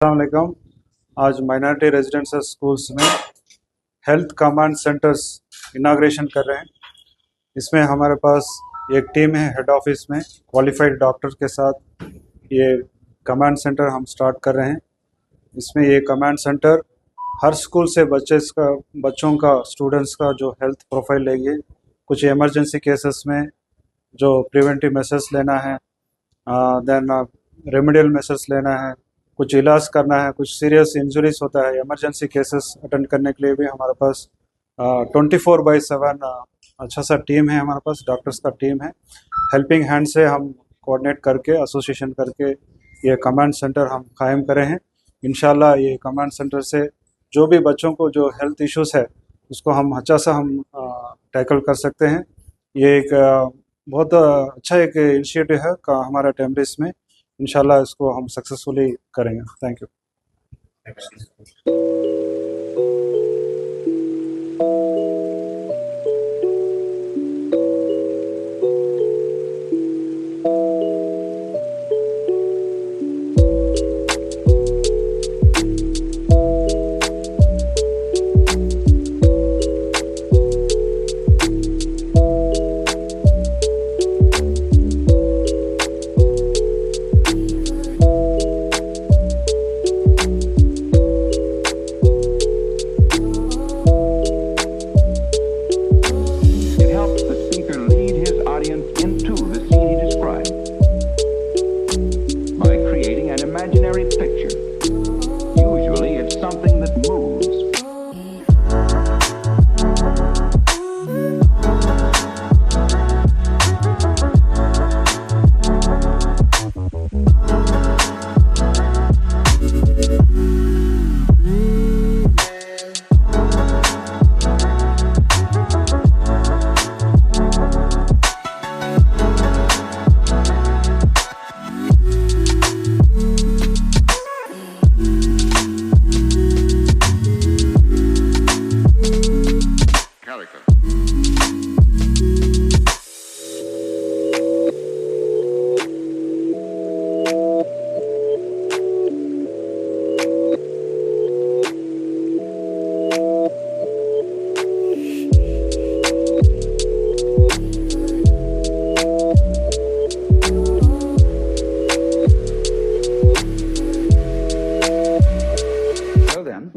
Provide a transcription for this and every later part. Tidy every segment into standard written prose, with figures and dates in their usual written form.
अस्सलाम। आज minority residential schools में हेल्थ कमांड सेंटर्स इनाग्रेशन कर रहे हैं। इसमें हमारे पास एक टीम है हेड ऑफिस में क्वालिफाइड डॉक्टर के साथ। ये कमांड सेंटर हम स्टार्ट कर रहे हैं। इसमें ये कमांड सेंटर हर स्कूल से बच्चों का स्टूडेंट्स का जो हेल्थ प्रोफाइल लेंगे, कुछ इमरजेंसी केसेस में जो प्रिवेंटिव मेजर्स लेना है, देन रेमेडियल मेजर्स लेना है, कुछ इलाज करना है, कुछ सीरियस इंजरीज होता है, इमरजेंसी केसेस अटेंड करने के लिए भी हमारे पास 24/7 अच्छा सा टीम है। हमारे पास डॉक्टर्स का टीम है। हेल्पिंग हैंड से हम कोऑर्डिनेट करके एसोसिएशन करके ये कमांड सेंटर हम कायम करे हैं। इंशाल्लाह ये कमांड सेंटर से जो भी बच्चों को जो हेल्थ इश्यूज़ है उसको हम अच्छा सा हम टैकल कर सकते हैं। ये एक बहुत अच्छा एक इनिशिएटिव है का हमारा टेमरेस में। इंशाल्लाह इसको हम सक्सेसफुली करेंगे। Thank you.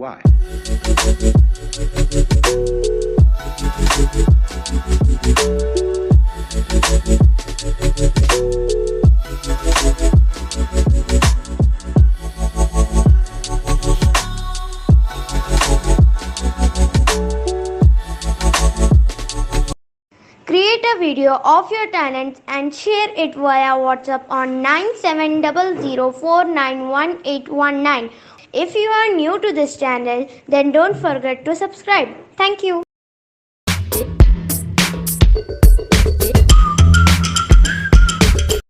Why? Create a video of your talents and share it via WhatsApp on 9700491819. If you are new to this channel, then don't forget to subscribe. Thank you.